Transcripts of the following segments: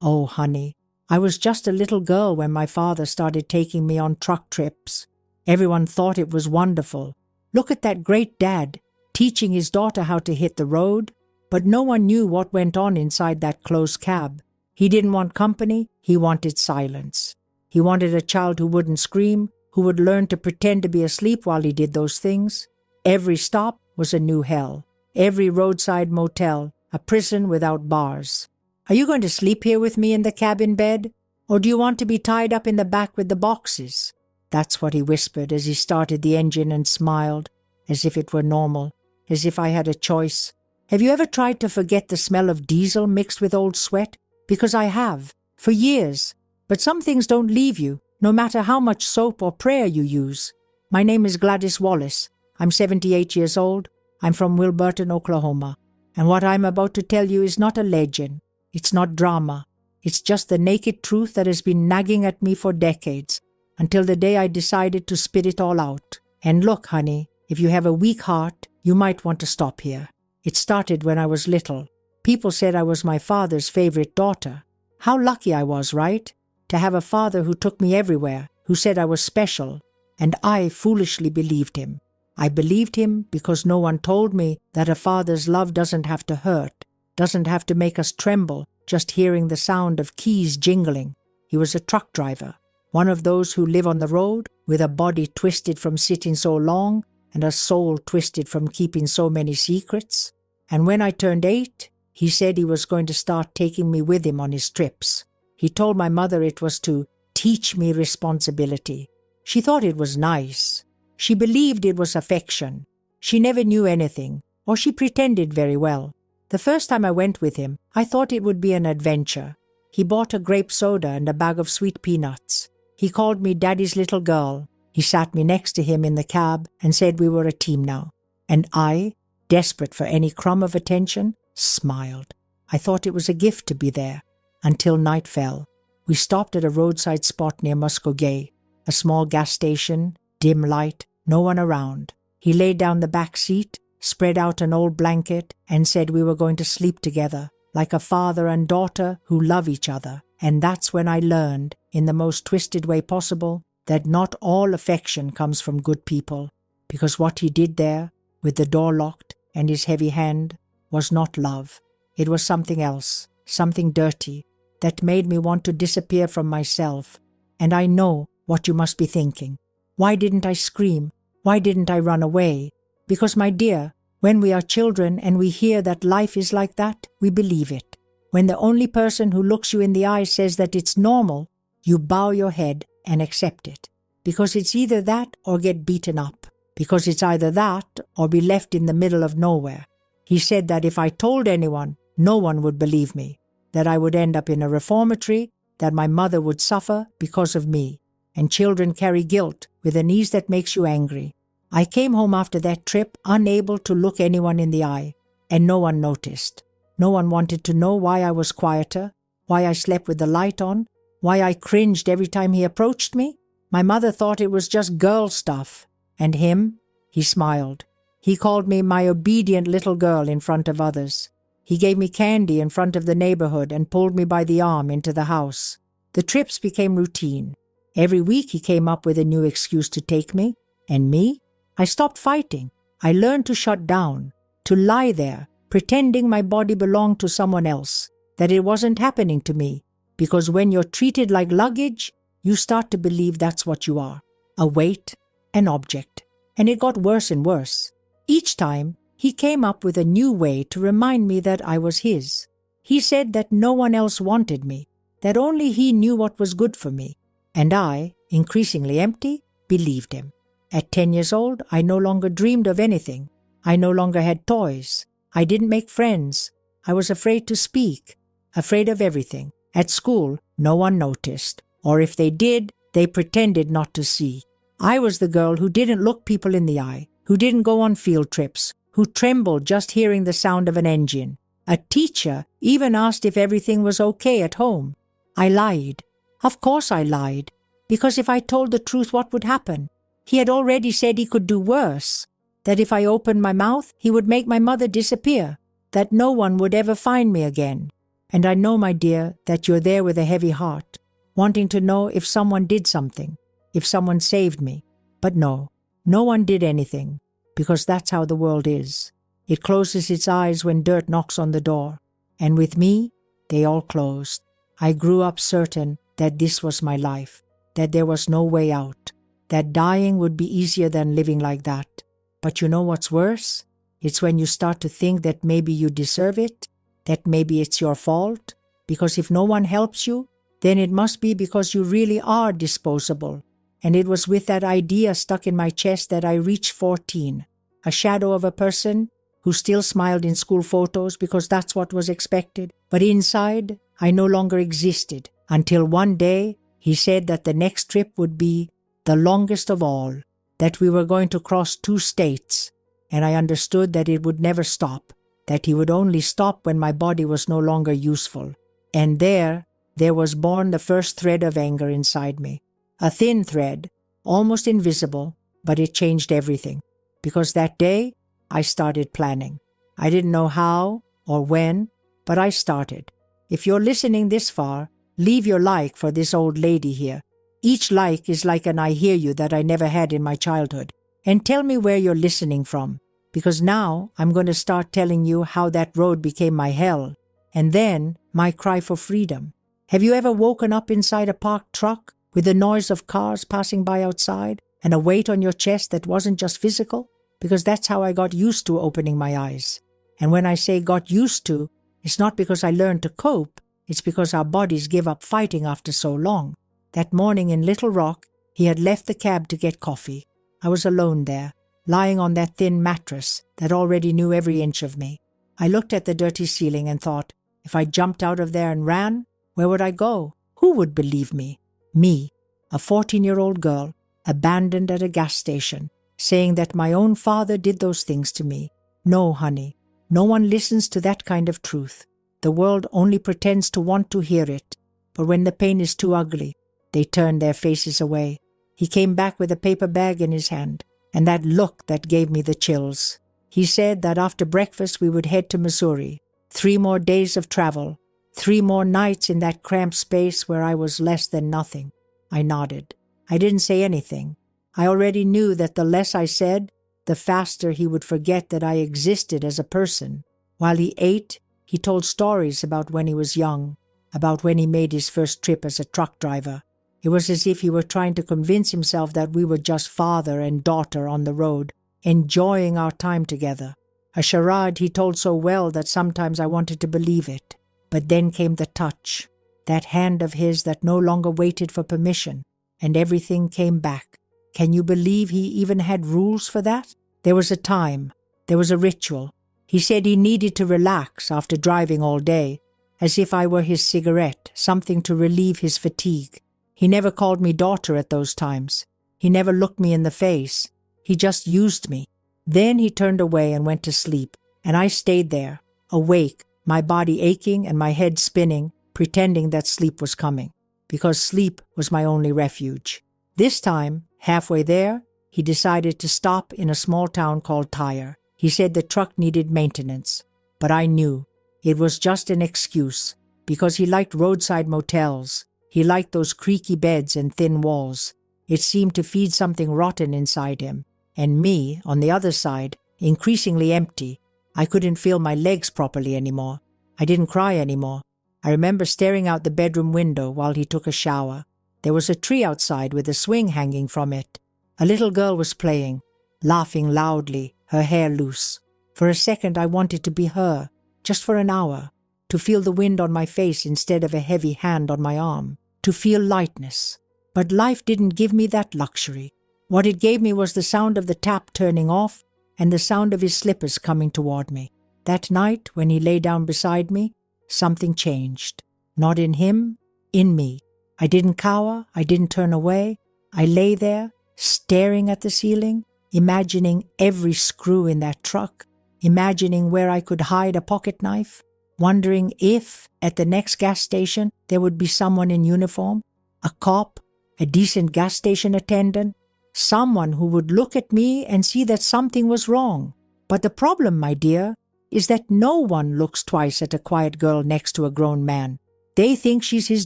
Oh, honey, I was just a little girl when my father started taking me on truck trips. Everyone thought it was wonderful. Look at that great dad, teaching his daughter how to hit the road. But no one knew what went on inside that closed cab. He didn't want company, he wanted silence. He wanted a child who wouldn't scream, who would learn to pretend to be asleep while he did those things. Every stop was a new hell. Every roadside motel, a prison without bars. Are you going to sleep here with me in the cabin bed? Or do you want to be tied up in the back with the boxes? That's what he whispered as he started the engine and smiled, as if it were normal, as if I had a choice. Have you ever tried to forget the smell of diesel mixed with old sweat? Because I have, for years. But some things don't leave you, no matter how much soap or prayer you use. My name is Gladys Wallace. I'm 78 years old. I'm from Wilburton, Oklahoma. And what I'm about to tell you is not a legend. It's not drama. It's just the naked truth that has been nagging at me for decades, until the day I decided to spit it all out. And look, honey, if you have a weak heart, you might want to stop here. It started when I was little. People said I was my father's favorite daughter. How lucky I was, right? To have a father who took me everywhere, who said I was special. And I foolishly believed him. I believed him because no one told me that a father's love doesn't have to hurt, doesn't have to make us tremble just hearing the sound of keys jingling. He was a truck driver, one of those who live on the road with a body twisted from sitting so long and a soul twisted from keeping so many secrets. And when I turned 8, he said he was going to start taking me with him on his trips. He told my mother it was to teach me responsibility. She thought it was nice. She believed it was affection. She never knew anything, or she pretended very well. The first time I went with him, I thought it would be an adventure. He bought a grape soda and a bag of sweet peanuts. He called me Daddy's little girl. He sat me next to him in the cab and said we were a team now. And I, desperate for any crumb of attention, smiled. I thought it was a gift to be there. Until night fell. We stopped at a roadside spot near Muskogee, a small gas station, dim light, no one around. He laid down the back seat, spread out an old blanket, and said we were going to sleep together, like a father and daughter who love each other. And that's when I learned, in the most twisted way possible, that not all affection comes from good people, because what he did there, with the door locked and his heavy hand, was not love. It was something else, something dirty, that made me want to disappear from myself. And I know what you must be thinking. Why didn't I scream? Why didn't I run away? Because, my dear, when we are children and we hear that life is like that, we believe it. When the only person who looks you in the eye says that it's normal, you bow your head and accept it. Because it's either that or get beaten up. Because it's either that or be left in the middle of nowhere. He said that if I told anyone, no one would believe me. That I would end up in a reformatory, that my mother would suffer because of me. And children carry guilt with an ease that makes you angry. I came home after that trip unable to look anyone in the eye, and no one noticed. No one wanted to know why I was quieter, why I slept with the light on, why I cringed every time he approached me. My mother thought it was just girl stuff. And him? He smiled. He called me my obedient little girl in front of others. He gave me candy in front of the neighborhood and pulled me by the arm into the house. The trips became routine. Every week he came up with a new excuse to take me. And me? I stopped fighting. I learned to shut down, to lie there, pretending my body belonged to someone else, that it wasn't happening to me. Because when you're treated like luggage, you start to believe that's what you are, a weight, an object. And it got worse and worse. Each time, he came up with a new way to remind me that I was his. He said that no one else wanted me, that only he knew what was good for me. And I, increasingly empty, believed him. At 10 years old, I no longer dreamed of anything. I no longer had toys. I didn't make friends. I was afraid to speak, afraid of everything. At school, no one noticed. Or if they did, they pretended not to see. I was the girl who didn't look people in the eye, who didn't go on field trips, who trembled just hearing the sound of an engine. A teacher even asked if everything was okay at home. I lied. Of course I lied. Because if I told the truth, what would happen? He had already said he could do worse. That if I opened my mouth, he would make my mother disappear. That no one would ever find me again. And I know, my dear, that you're there with a heavy heart, wanting to know if someone did something, if someone saved me. But no, no one did anything, because that's how the world is. It closes its eyes when dirt knocks on the door. And with me, they all closed. I grew up certain that this was my life, that there was no way out, that dying would be easier than living like that. But you know what's worse? It's when you start to think that maybe you deserve it, that maybe it's your fault, because if no one helps you, then it must be because you really are disposable. And it was with that idea stuck in my chest that I reached 14, a shadow of a person who still smiled in school photos because that's what was expected. But inside, I no longer existed, until one day he said that the next trip would be the longest of all, that we were going to cross 2 states, and I understood that it would never stop, that he would only stop when my body was no longer useful. And there was born the first thread of anger inside me. A thin thread, almost invisible, but it changed everything. Because that day, I started planning. I didn't know how or when, but I started. If you're listening this far, leave your like for this old lady here. Each like is like an I hear you that I never had in my childhood. And tell me where you're listening from, because now I'm going to start telling you how that road became my hell, and then my cry for freedom. Have you ever woken up inside a parked truck with the noise of cars passing by outside and a weight on your chest that wasn't just physical? Because that's how I got used to opening my eyes. And when I say got used to, it's not because I learned to cope, it's because our bodies give up fighting after so long. That morning in Little Rock, he had left the cab to get coffee. I was alone there, lying on that thin mattress that already knew every inch of me. I looked at the dirty ceiling and thought, if I jumped out of there and ran, where would I go? Who would believe me? Me, a 14-year-old girl, abandoned at a gas station, saying that my own father did those things to me. No, honey, no one listens to that kind of truth. The world only pretends to want to hear it, but when the pain is too ugly, they turn their faces away. He came back with a paper bag in his hand, and that look that gave me the chills. He said that after breakfast we would head to Missouri. 3 more days of travel, 3 more nights in that cramped space where I was less than nothing. I nodded. I didn't say anything. I already knew that the less I said, the faster he would forget that I existed as a person. While he ate, he told stories about when he was young, about when he made his first trip as a truck driver. It was as if he were trying to convince himself that we were just father and daughter on the road, enjoying our time together. A charade he told so well that sometimes I wanted to believe it. But then came the touch, that hand of his that no longer waited for permission, and everything came back. Can you believe he even had rules for that? There was a time, there was a ritual. He said he needed to relax after driving all day, as if I were his cigarette, something to relieve his fatigue. He never called me daughter at those times. He never looked me in the face. He just used me. Then he turned away and went to sleep, and I stayed there, awake, my body aching and my head spinning, pretending that sleep was coming, because sleep was my only refuge. This time, halfway there, he decided to stop in a small town called Tyre. He said the truck needed maintenance, but I knew it was just an excuse, because he liked roadside motels. He liked those creaky beds and thin walls. It seemed to feed something rotten inside him, and me, on the other side, increasingly empty. I couldn't feel my legs properly anymore. I didn't cry anymore. I remember staring out the bedroom window while he took a shower. There was a tree outside with a swing hanging from it. A little girl was playing, laughing loudly, her hair loose. For a second I wanted to be her, just for an hour, to feel the wind on my face instead of a heavy hand on my arm, to feel lightness. But life didn't give me that luxury. What it gave me was the sound of the tap turning off and the sound of his slippers coming toward me. That night, when he lay down beside me, something changed. Not in him, in me. I didn't cower, I didn't turn away. I lay there, staring at the ceiling, imagining every screw in that truck, imagining where I could hide a pocket knife, wondering if, at the next gas station, there would be someone in uniform, a cop, a decent gas station attendant, someone who would look at me and see that something was wrong. But the problem, my dear, is that no one looks twice at a quiet girl next to a grown man. They think she's his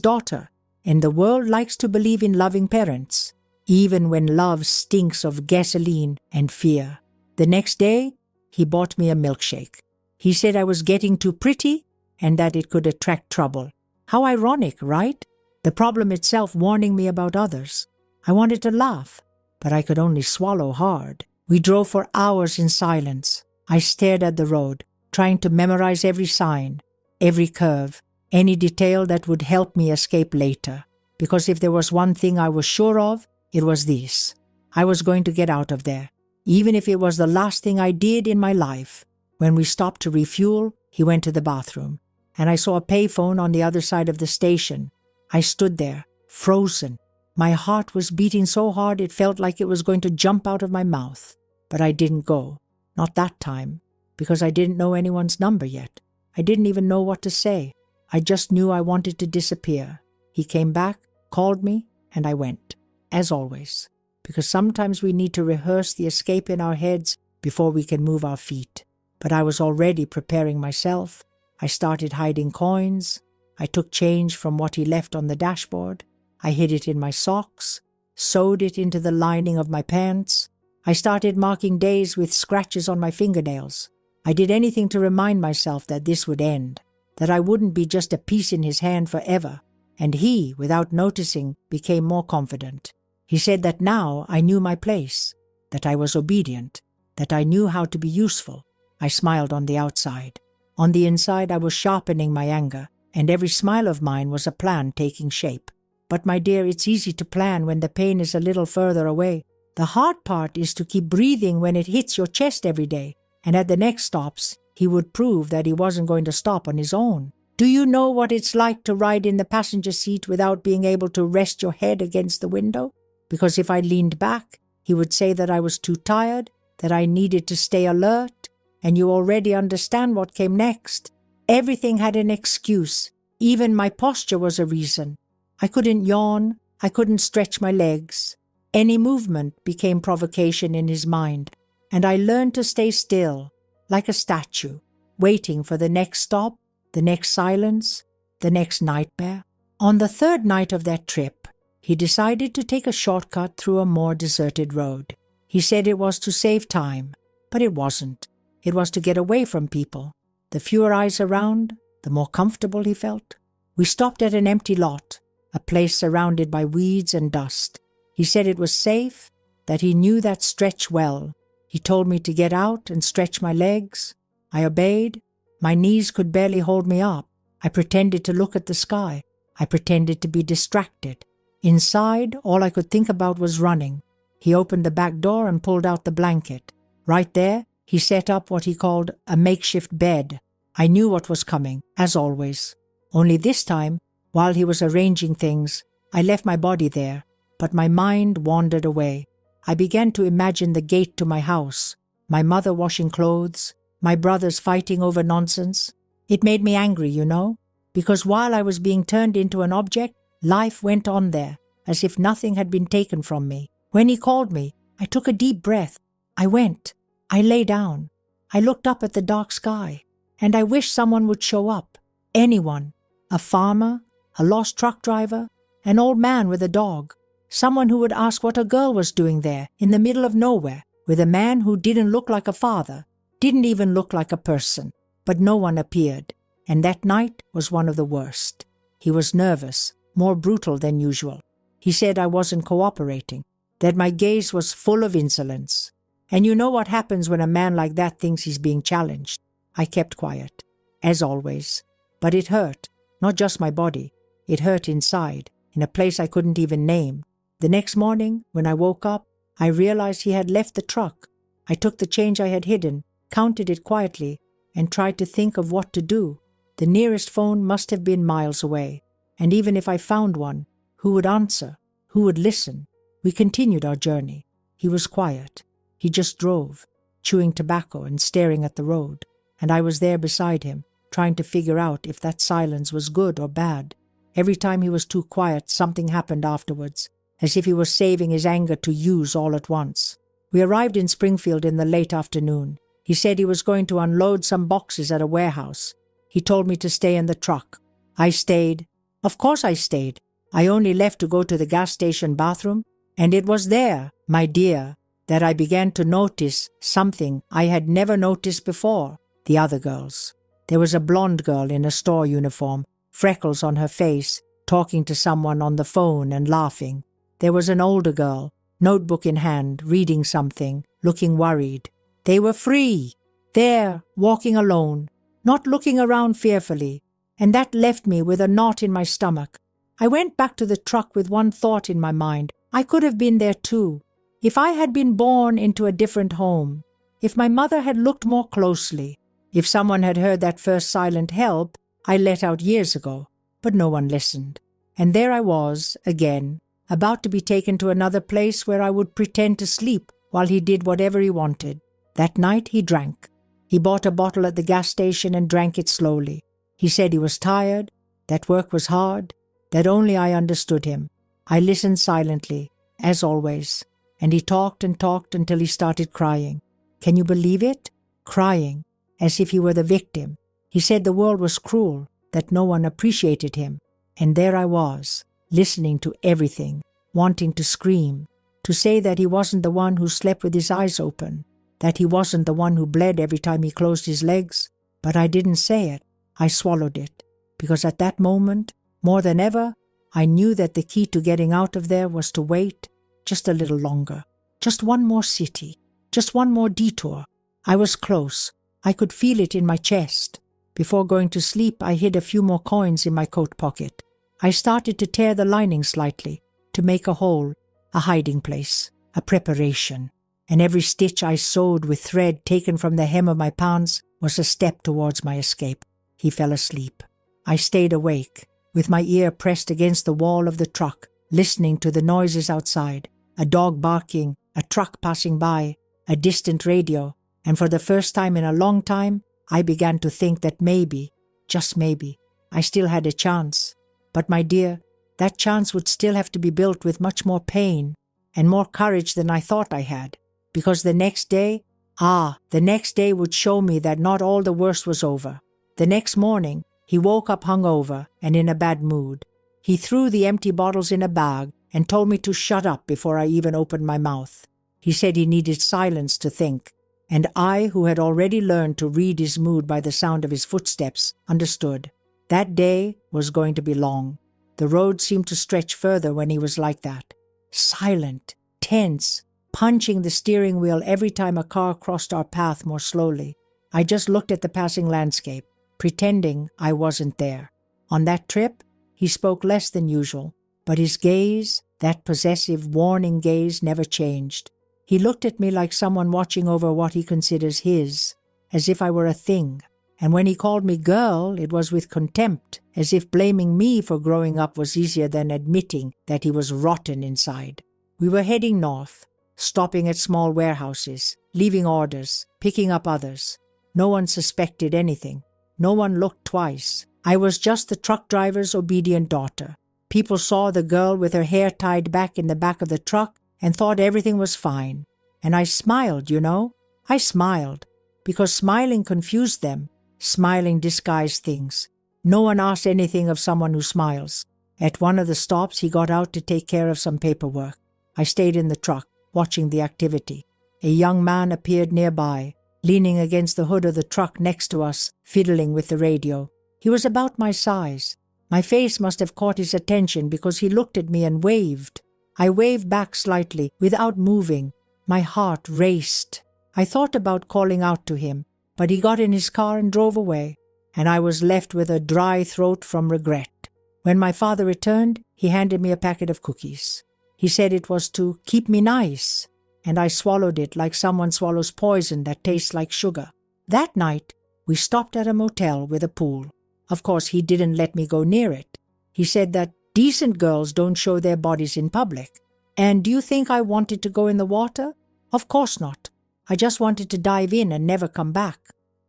daughter, and the world likes to believe in loving parents, even when love stinks of gasoline and fear. The next day, he bought me a milkshake. He said I was getting too pretty and that it could attract trouble. How ironic, right? The problem itself warning me about others. I wanted to laugh, but I could only swallow hard. We drove for hours in silence. I stared at the road, trying to memorize every sign, every curve, any detail that would help me escape later. Because if there was one thing I was sure of, it was this. I was going to get out of there, even if it was the last thing I did in my life. When we stopped to refuel, he went to the bathroom, and I saw a payphone on the other side of the station. I stood there, frozen. My heart was beating so hard it felt like it was going to jump out of my mouth. But I didn't go. Not that time, because I didn't know anyone's number yet. I didn't even know what to say. I just knew I wanted to disappear. He came back, called me, and I went, as always, because sometimes we need to rehearse the escape in our heads before we can move our feet. But I was already preparing myself. I started hiding coins. I took change from what he left on the dashboard. I hid it in my socks, sewed it into the lining of my pants. I started marking days with scratches on my fingernails. I did anything to remind myself that this would end, that I wouldn't be just a piece in his hand forever. And he, without noticing, became more confident. He said that now I knew my place, that I was obedient, that I knew how to be useful. I smiled on the outside. On the inside I was sharpening my anger, and every smile of mine was a plan taking shape. But my dear, it's easy to plan when the pain is a little further away. The hard part is to keep breathing when it hits your chest every day. And at the next stops, he would prove that he wasn't going to stop on his own. Do you know what it's like to ride in the passenger seat without being able to rest your head against the window? Because if I leaned back, he would say that I was too tired, that I needed to stay alert, and you already understand what came next. Everything had an excuse. Even my posture was a reason. I couldn't yawn. I couldn't stretch my legs. Any movement became provocation in his mind, and I learned to stay still, like a statue, waiting for the next stop, the next silence, the next nightmare. On the third night of that trip, he decided to take a shortcut through a more deserted road. He said it was to save time, but it wasn't. It was to get away from people. The fewer eyes around, the more comfortable he felt. We stopped at an empty lot, a place surrounded by weeds and dust. He said it was safe, that he knew that stretch well. He told me to get out and stretch my legs. I obeyed. My knees could barely hold me up. I pretended to look at the sky. I pretended to be distracted. Inside, all I could think about was running. He opened the back door and pulled out the blanket. Right there, he set up what he called a makeshift bed. I knew what was coming, as always. Only this time, while he was arranging things, I left my body there, but my mind wandered away. I began to imagine the gate to my house, my mother washing clothes, my brothers fighting over nonsense. It made me angry, you know, because while I was being turned into an object, life went on there, as if nothing had been taken from me. When he called me, I took a deep breath. I went. I lay down. I looked up at the dark sky, and I wished someone would show up. Anyone. A farmer, a lost truck driver, an old man with a dog. Someone who would ask what a girl was doing there, in the middle of nowhere, with a man who didn't look like a father, didn't even look like a person. But no one appeared, and that night was one of the worst. He was nervous, more brutal than usual. He said I wasn't cooperating, that my gaze was full of insolence. And you know what happens when a man like that thinks he's being challenged. I kept quiet, as always. But it hurt, not just my body. It hurt inside, in a place I couldn't even name. The next morning, when I woke up, I realized he had left the truck. I took the change I had hidden, counted it quietly, and tried to think of what to do. The nearest phone must have been miles away. And even if I found one, who would answer? Who would listen? We continued our journey. He was quiet. He just drove, chewing tobacco and staring at the road. And I was there beside him, trying to figure out if that silence was good or bad. Every time he was too quiet, something happened afterwards, as if he was saving his anger to use all at once. We arrived in Springfield in the late afternoon. He said he was going to unload some boxes at a warehouse. He told me to stay in the truck. I stayed. Of course I stayed. I only left to go to the gas station bathroom, and it was there, my dear, that I began to notice something I had never noticed before, the other girls. There was a blonde girl in a store uniform, freckles on her face, talking to someone on the phone and laughing. There was an older girl, notebook in hand, reading something, looking worried. They were free, there, walking alone, not looking around fearfully, and that left me with a knot in my stomach. I went back to the truck with one thought in my mind. I could have been there too. If I had been born into a different home, if my mother had looked more closely, if someone had heard that first silent help I let out years ago, but no one listened. And there I was, again, about to be taken to another place where I would pretend to sleep while he did whatever he wanted. That night he drank. He bought a bottle at the gas station and drank it slowly. He said he was tired, that work was hard, that only I understood him. I listened silently, as always, and he talked and talked until he started crying. Can you believe it? Crying, as if he were the victim. He said the world was cruel, that no one appreciated him. And there I was, listening to everything, wanting to scream, to say that he wasn't the one who slept with his eyes open, that he wasn't the one who bled every time he closed his legs. But I didn't say it. I swallowed it, because at that moment, more than ever, I knew that the key to getting out of there was to wait just a little longer, just one more city, just one more detour. I was close. I could feel it in my chest. Before going to sleep, I hid a few more coins in my coat pocket. I started to tear the lining slightly, to make a hole, a hiding place, a preparation. And every stitch I sewed with thread taken from the hem of my pants was a step towards my escape. He fell asleep. I stayed awake, with my ear pressed against the wall of the truck, listening to the noises outside, a dog barking, a truck passing by, a distant radio, and for the first time in a long time, I began to think that maybe, just maybe, I still had a chance. But my dear, that chance would still have to be built with much more pain and more courage than I thought I had, because the next day would show me that not all the worst was over. The next morning, he woke up hungover and in a bad mood. He threw the empty bottles in a bag and told me to shut up before I even opened my mouth. He said he needed silence to think, and I, who had already learned to read his mood by the sound of his footsteps, understood. That day was going to be long. The road seemed to stretch further when he was like that. Silent, tense, punching the steering wheel every time a car crossed our path more slowly. I just looked at the passing landscape, pretending I wasn't there. On that trip, he spoke less than usual, but his gaze, that possessive, warning gaze, never changed. He looked at me like someone watching over what he considers his, as if I were a thing. And when he called me girl, it was with contempt, as if blaming me for growing up was easier than admitting that he was rotten inside. We were heading north, stopping at small warehouses, leaving orders, picking up others. No one suspected anything. No one looked twice. I was just the truck driver's obedient daughter. People saw the girl with her hair tied back in the back of the truck and thought everything was fine. And I smiled, you know. I smiled, because smiling confused them. Smiling disguised things. No one asks anything of someone who smiles. At one of the stops, he got out to take care of some paperwork. I stayed in the truck, watching the activity. A young man appeared nearby, leaning against the hood of the truck next to us, fiddling with the radio. He was about my size. My face must have caught his attention because he looked at me and waved. I waved back slightly, without moving. My heart raced. I thought about calling out to him, but he got in his car and drove away, and I was left with a dry throat from regret. When my father returned, he handed me a packet of cookies. He said it was to keep me nice, and I swallowed it like someone swallows poison that tastes like sugar. That night, we stopped at a motel with a pool. Of course, he didn't let me go near it. He said that decent girls don't show their bodies in public. And do you think I wanted to go in the water? Of course not. I just wanted to dive in and never come back.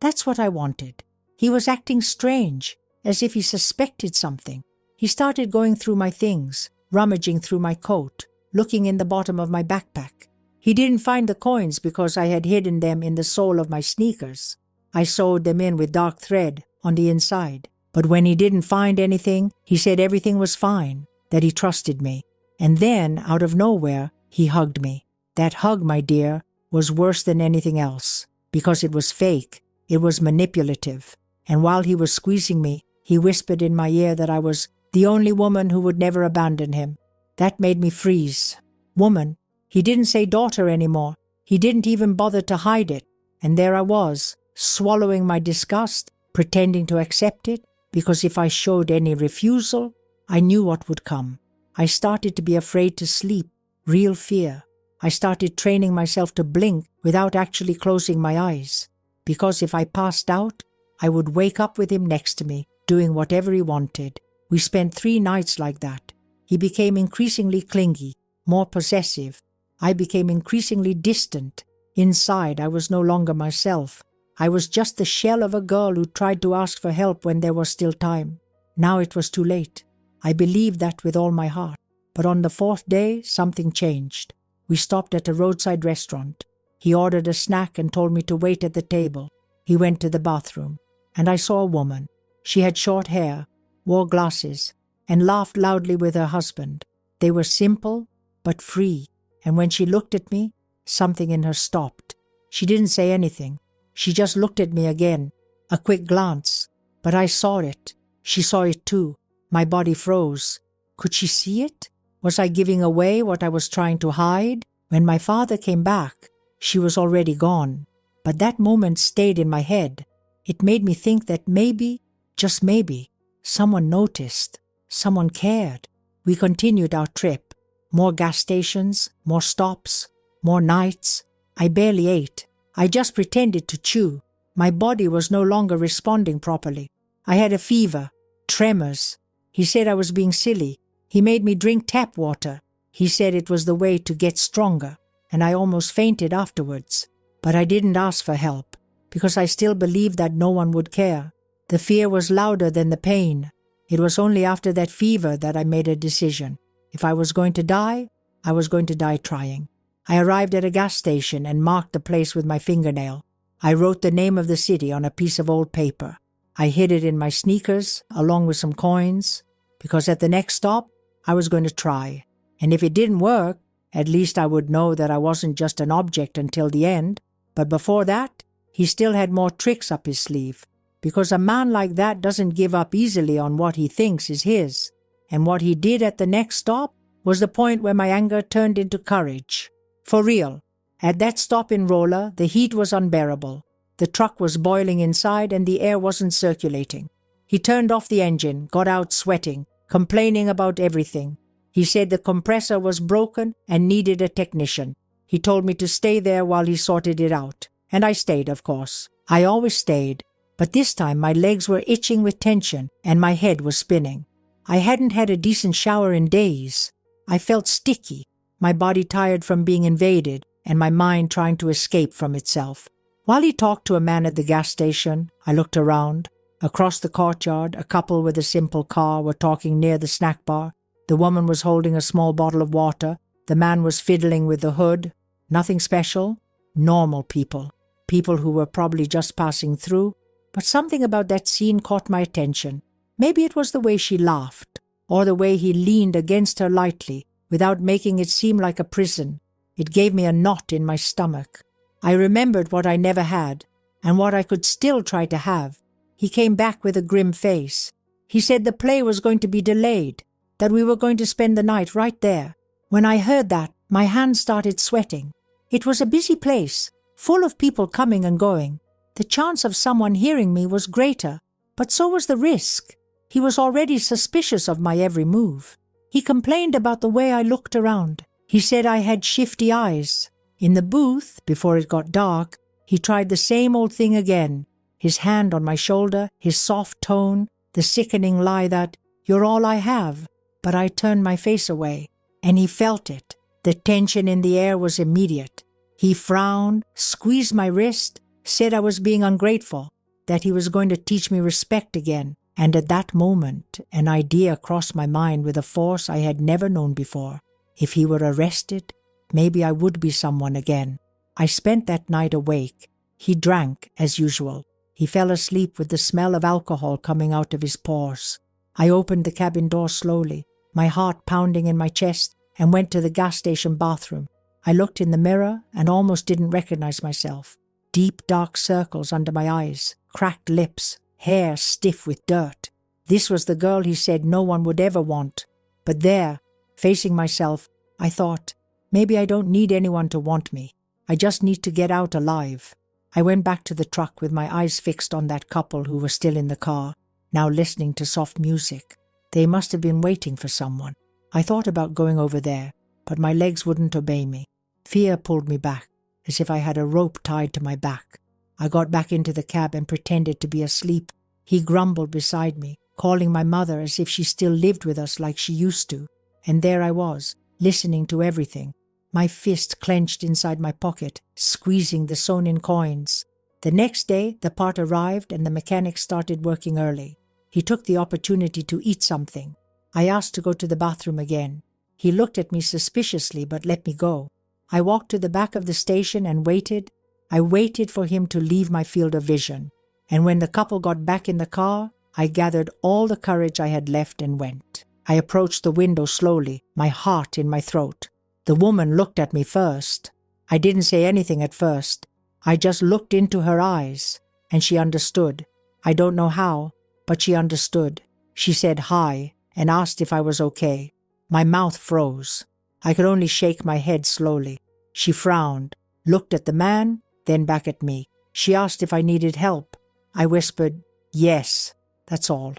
That's what I wanted. He was acting strange, as if he suspected something. He started going through my things, rummaging through my coat, looking in the bottom of my backpack. He didn't find the coins because I had hidden them in the sole of my sneakers. I sewed them in with dark thread on the inside. But when he didn't find anything, he said everything was fine, that he trusted me. And then, out of nowhere, he hugged me. That hug, my dear, was worse than anything else, because it was fake, it was manipulative. And while he was squeezing me, he whispered in my ear that I was the only woman who would never abandon him. That made me freeze. Woman. He didn't say daughter anymore. He didn't even bother to hide it. And there I was, swallowing my disgust, pretending to accept it, because if I showed any refusal, I knew what would come. I started to be afraid to sleep, real fear. I started training myself to blink without actually closing my eyes, because if I passed out, I would wake up with him next to me, doing whatever he wanted. We spent 3 nights like that. He became increasingly clingy, more possessive. I became increasingly distant. Inside, I was no longer myself. I was just the shell of a girl who tried to ask for help when there was still time. Now it was too late. I believed that with all my heart. But on the 4th day, something changed. We stopped at a roadside restaurant. He ordered a snack and told me to wait at the table. He went to the bathroom, and I saw a woman. She had short hair, wore glasses, and laughed loudly with her husband. They were simple, but free, and when she looked at me, something in her stopped. She didn't say anything. She just looked at me again, a quick glance. But I saw it. She saw it too. My body froze. Could she see it? Was I giving away what I was trying to hide? When my father came back, she was already gone. But that moment stayed in my head. It made me think that maybe, just maybe, someone noticed. Someone cared. We continued our trip. More gas stations, more stops, more nights. I barely ate. I just pretended to chew. My body was no longer responding properly. I had a fever, tremors. He said I was being silly. He made me drink tap water. He said it was the way to get stronger, and I almost fainted afterwards. But I didn't ask for help, because I still believed that no one would care. The fear was louder than the pain. It was only after that fever that I made a decision. If I was going to die, I was going to die trying. I arrived at a gas station and marked the place with my fingernail. I wrote the name of the city on a piece of old paper. I hid it in my sneakers, along with some coins, because at the next stop, I was going to try. And if it didn't work, at least I would know that I wasn't just an object until the end. But before that, he still had more tricks up his sleeve, because a man like that doesn't give up easily on what he thinks is his. And what he did at the next stop was the point where my anger turned into courage. For real. At that stop in Rolla, the heat was unbearable. The truck was boiling inside and the air wasn't circulating. He turned off the engine, got out sweating, complaining about everything. He said the compressor was broken and needed a technician. He told me to stay there while he sorted it out. And I stayed, of course. I always stayed. But this time my legs were itching with tension and my head was spinning. I hadn't had a decent shower in days. I felt sticky, my body tired from being invaded and my mind trying to escape from itself. While he talked to a man at the gas station, I looked around. Across the courtyard, a couple with a simple car were talking near the snack bar. The woman was holding a small bottle of water. The man was fiddling with the hood. Nothing special. Normal people. People who were probably just passing through. But something about that scene caught my attention. Maybe it was the way she laughed, or the way he leaned against her lightly, without making it seem like a prison. It gave me a knot in my stomach. I remembered what I never had, and what I could still try to have. He came back with a grim face. He said the play was going to be delayed, that we were going to spend the night right there. When I heard that, my hands started sweating. It was a busy place, full of people coming and going. The chance of someone hearing me was greater, but so was the risk. He was already suspicious of my every move. He complained about the way I looked around. He said I had shifty eyes. In the booth, before it got dark, he tried the same old thing again. His hand on my shoulder, his soft tone, the sickening lie that, "You're all I have." But I turned my face away, and he felt it. The tension in the air was immediate. He frowned, squeezed my wrist, said I was being ungrateful, that he was going to teach me respect again. And at that moment, an idea crossed my mind with a force I had never known before. If he were arrested, maybe I would be someone again. I spent that night awake. He drank, as usual. He fell asleep with the smell of alcohol coming out of his pores. I opened the cabin door slowly, my heart pounding in my chest, and went to the gas station bathroom. I looked in the mirror and almost didn't recognize myself. Deep, dark circles under my eyes, cracked lips, hair stiff with dirt. This was the girl he said no one would ever want. But there, facing myself, I thought, maybe I don't need anyone to want me. I just need to get out alive. I went back to the truck with my eyes fixed on that couple who were still in the car, now listening to soft music. They must have been waiting for someone. I thought about going over there, but my legs wouldn't obey me. Fear pulled me back, as if I had a rope tied to my back. I got back into the cab and pretended to be asleep. He grumbled beside me, calling my mother as if she still lived with us like she used to. And there I was, listening to everything, my fist clenched inside my pocket, squeezing the sewn-in coins. The next day, the part arrived and the mechanic started working early. He took the opportunity to eat something. I asked to go to the bathroom again. He looked at me suspiciously but let me go. I walked to the back of the station and waited. I waited for him to leave my field of vision. And when the couple got back in the car, I gathered all the courage I had left and went. I approached the window slowly, my heart in my throat. The woman looked at me first. I didn't say anything at first. I just looked into her eyes, and she understood. I don't know how, but she understood. She said hi and asked if I was okay. My mouth froze. I could only shake my head slowly. She frowned, looked at the man, then back at me. She asked if I needed help. I whispered, yes, that's all.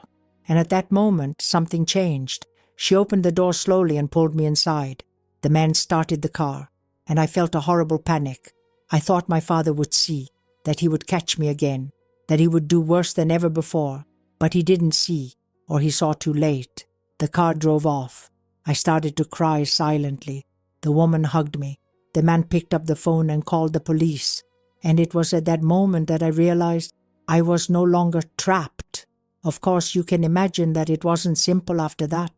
And at that moment, something changed. She opened the door slowly and pulled me inside. The man started the car, and I felt a horrible panic. I thought my father would see, that he would catch me again, that he would do worse than ever before. But he didn't see, or he saw too late. The car drove off. I started to cry silently. The woman hugged me. The man picked up the phone and called the police. And it was at that moment that I realized I was no longer trapped. Of course, you can imagine that it wasn't simple after that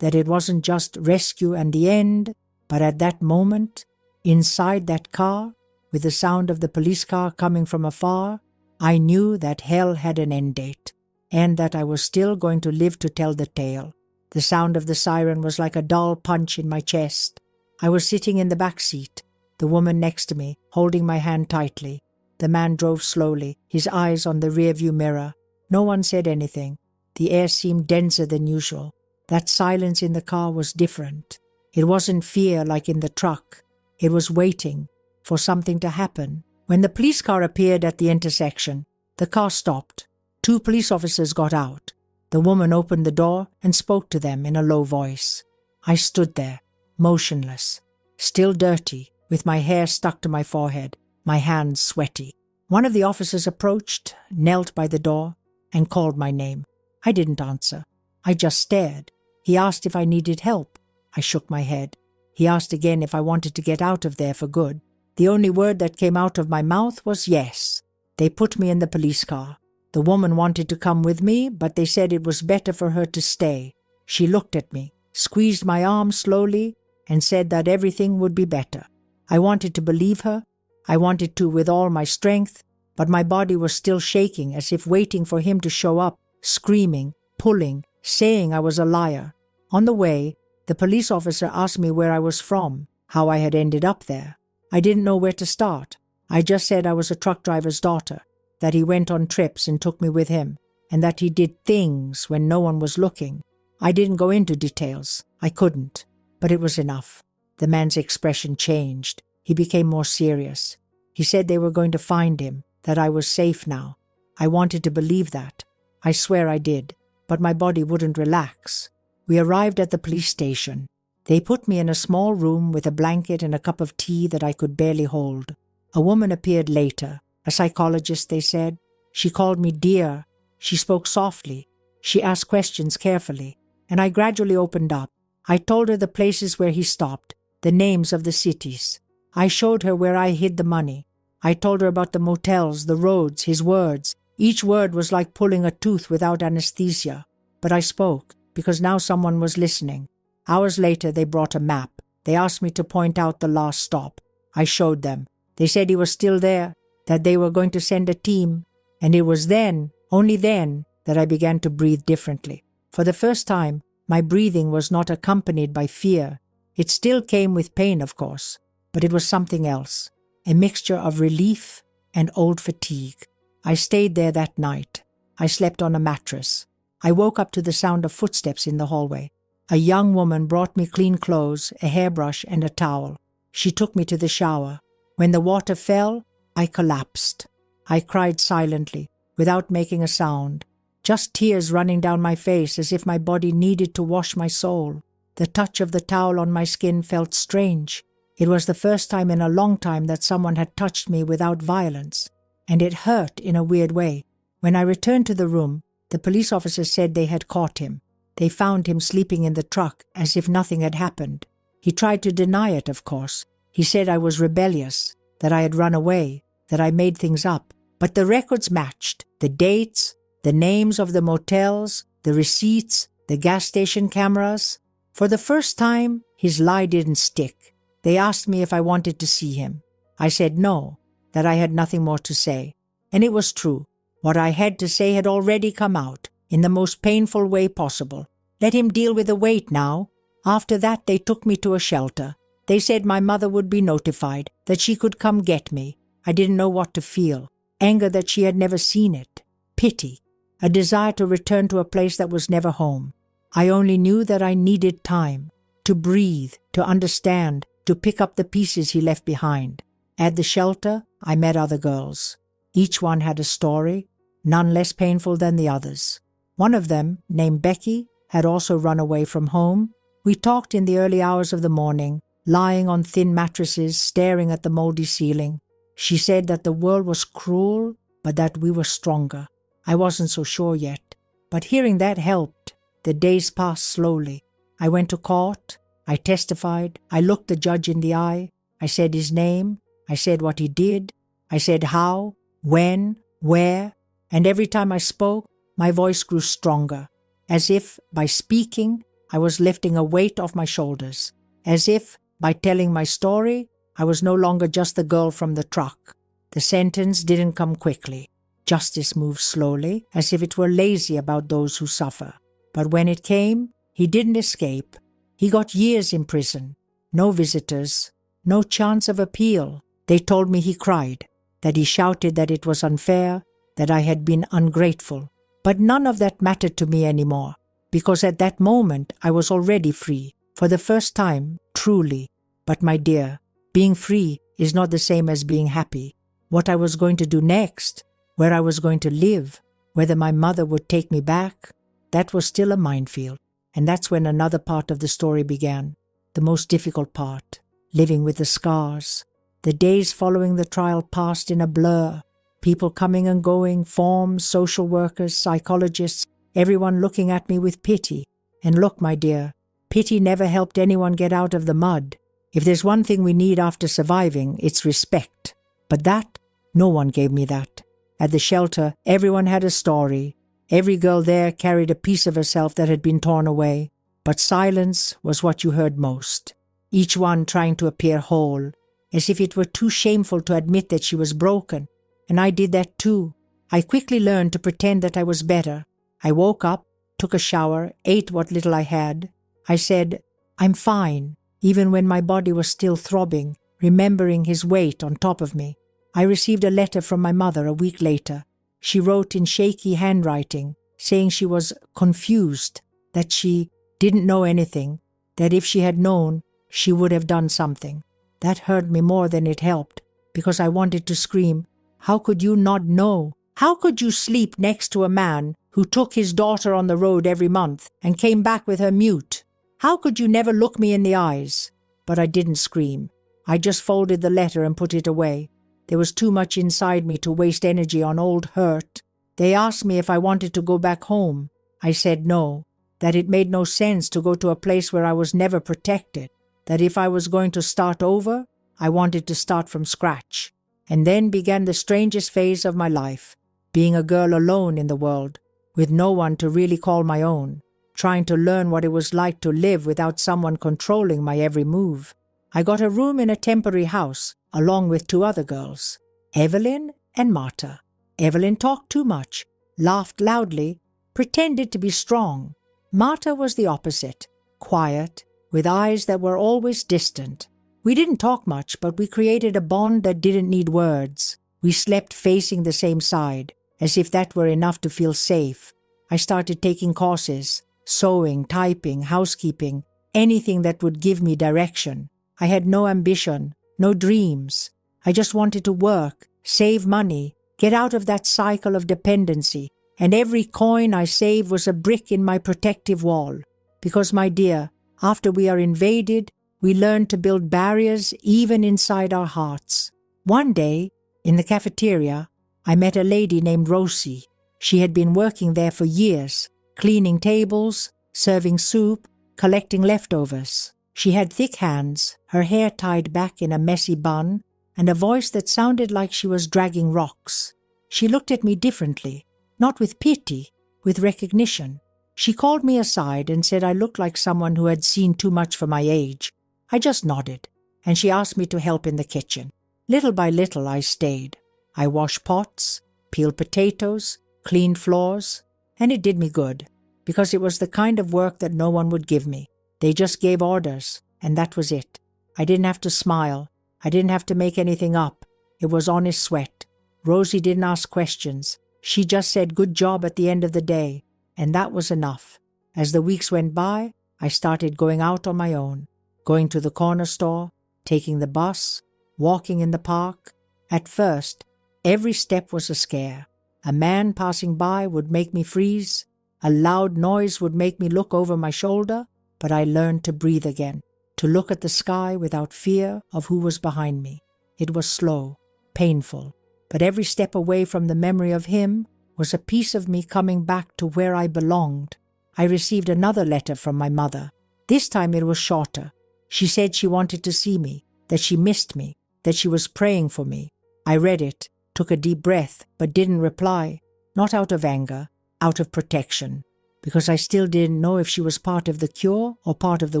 it wasn't just rescue and the end. But at that moment, inside that car, with the sound of the police car coming from afar, I knew that hell had an end date, and that I was still going to live to tell the tale. The sound of the siren was like a dull punch in my chest. I was sitting in the back seat, the woman next to me, holding my hand tightly. The man drove slowly, his eyes on the rearview mirror. No one said anything. The air seemed denser than usual. That silence in the car was different. It wasn't fear like in the truck. It was waiting for something to happen. When the police car appeared at the intersection, the car stopped. 2 police officers got out. The woman opened the door and spoke to them in a low voice. I stood there, motionless, still dirty, with my hair stuck to my forehead, my hands sweaty. One of the officers approached, knelt by the door, and called my name. I didn't answer. I just stared. He asked if I needed help. I shook my head. He asked again if I wanted to get out of there for good. The only word that came out of my mouth was yes. They put me in the police car. The woman wanted to come with me, but they said it was better for her to stay. She looked at me, squeezed my arm slowly, and said that everything would be better. I wanted to believe her. I wanted to with all my strength, but my body was still shaking as if waiting for him to show up, screaming, pulling, saying I was a liar. On the way, the police officer asked me where I was from, how I had ended up there. I didn't know where to start. I just said I was a truck driver's daughter, that he went on trips and took me with him, and that he did things when no one was looking. I didn't go into details. I couldn't. But it was enough. The man's expression changed. He became more serious. He said they were going to find him, that I was safe now. I wanted to believe that. I swear I did. But my body wouldn't relax. We arrived at the police station. They put me in a small room with a blanket and a cup of tea that I could barely hold. A woman appeared later, a psychologist, they said. She called me dear. She spoke softly. She asked questions carefully, and I gradually opened up. I told her the places where he stopped, the names of the cities. I showed her where I hid the money. I told her about the motels, the roads, his words. Each word was like pulling a tooth without anesthesia. But I spoke, because now someone was listening. Hours later, they brought a map. They asked me to point out the last stop. I showed them. They said he was still there, that they were going to send a team, and it was then, only then, that I began to breathe differently. For the first time, my breathing was not accompanied by fear. It still came with pain, of course, but it was something else, a mixture of relief and old fatigue. I stayed there that night. I slept on a mattress. I woke up to the sound of footsteps in the hallway. A young woman brought me clean clothes, a hairbrush, and a towel. She took me to the shower. When the water fell, I collapsed. I cried silently, without making a sound, just tears running down my face as if my body needed to wash my soul. The touch of the towel on my skin felt strange. It was the first time in a long time that someone had touched me without violence, and it hurt in a weird way. When I returned to the room, the police officer said they had caught him. They found him sleeping in the truck as if nothing had happened. He tried to deny it, of course. He said I was rebellious, that I had run away, that I made things up. But the records matched. The dates, the names of the motels, the receipts, the gas station cameras. For the first time, his lie didn't stick. They asked me if I wanted to see him. I said no, that I had nothing more to say. And it was true. What I had to say had already come out, in the most painful way possible. Let him deal with the weight now. After that, they took me to a shelter. They said my mother would be notified, that she could come get me. I didn't know what to feel. Anger that she had never seen it. Pity. A desire to return to a place that was never home. I only knew that I needed time. To breathe, to understand, to pick up the pieces he left behind. At the shelter, I met other girls. Each one had a story, none less painful than the others. One of them, named Becky, had also run away from home. We talked in the early hours of the morning, lying on thin mattresses, staring at the moldy ceiling. She said that the world was cruel, but that we were stronger. I wasn't so sure yet, but hearing that helped. The days passed slowly. I went to court. I testified. I looked the judge in the eye. I said his name. I said what he did. I said how, when, where, and every time I spoke, my voice grew stronger, as if, by speaking, I was lifting a weight off my shoulders, as if, by telling my story, I was no longer just the girl from the truck. The sentence didn't come quickly. Justice moved slowly, as if it were lazy about those who suffer. But when it came, he didn't escape. He got years in prison. No visitors, no chance of appeal. They told me he cried, that he shouted that it was unfair, that I had been ungrateful. But none of that mattered to me anymore, because at that moment I was already free, for the first time, truly. But my dear, being free is not the same as being happy. What I was going to do next, where I was going to live, whether my mother would take me back, that was still a minefield. And that's when another part of the story began, the most difficult part, living with the scars. The days following the trial passed in a blur. People coming and going, forms, social workers, psychologists, everyone looking at me with pity. And look, my dear, pity never helped anyone get out of the mud. If there's one thing we need after surviving, it's respect. But that, no one gave me that. At the shelter, everyone had a story. Every girl there carried a piece of herself that had been torn away. But silence was what you heard most. Each one trying to appear whole, as if it were too shameful to admit that she was broken. And I did that too. I quickly learned to pretend that I was better. I woke up, took a shower, ate what little I had. I said, I'm fine, even when my body was still throbbing, remembering his weight on top of me. I received a letter from my mother a week later. She wrote in shaky handwriting, saying she was confused, that she didn't know anything, that if she had known, she would have done something. That hurt me more than it helped, because I wanted to scream, how could you not know? How could you sleep next to a man who took his daughter on the road every month and came back with her mute? How could you never look me in the eyes? But I didn't scream. I just folded the letter and put it away. There was too much inside me to waste energy on old hurt. They asked me if I wanted to go back home. I said no, that it made no sense to go to a place where I was never protected, that if I was going to start over, I wanted to start from scratch. And then began the strangest phase of my life, being a girl alone in the world, with no one to really call my own. trying to learn what it was like to live without someone controlling my every move. I got a room in a temporary house along with 2 other girls, Evelyn and Marta. Evelyn talked too much, laughed loudly, pretended to be strong. Marta was the opposite, quiet, with eyes that were always distant. We didn't talk much, but we created a bond that didn't need words. We slept facing the same side, as if that were enough to feel safe. I started taking courses, sewing, typing, housekeeping, anything that would give me direction. I had no ambition, no dreams. I just wanted to work, save money, get out of that cycle of dependency, and every coin I saved was a brick in my protective wall. Because, my dear, after we are invaded, we learn to build barriers even inside our hearts. One day, in the cafeteria, I met a lady named Rosie. She had been working there for years, cleaning tables, serving soup, collecting leftovers. She had thick hands, her hair tied back in a messy bun, and a voice that sounded like she was dragging rocks. She looked at me differently, not with pity, with recognition. She called me aside and said I looked like someone who had seen too much for my age. I just nodded, and she asked me to help in the kitchen. Little by little I stayed. I washed pots, peeled potatoes, cleaned floors, and it did me good, because it was the kind of work that no one would give me. They just gave orders, and that was it. I didn't have to smile. I didn't have to make anything up. It was honest sweat. Rosie didn't ask questions. She just said good job at the end of the day, and that was enough. As the weeks went by, I started going out on my own, going to the corner store, taking the bus, walking in the park. At first, every step was a scare. A man passing by would make me freeze. A loud noise would make me look over my shoulder, but I learned to breathe again, to look at the sky without fear of who was behind me. It was slow, painful, but every step away from the memory of him was a piece of me coming back to where I belonged. I received another letter from my mother. This time it was shorter. She said she wanted to see me, that she missed me, that she was praying for me. I read it, took a deep breath, but didn't reply, not out of anger, out of protection, because I still didn't know if she was part of the cure or part of the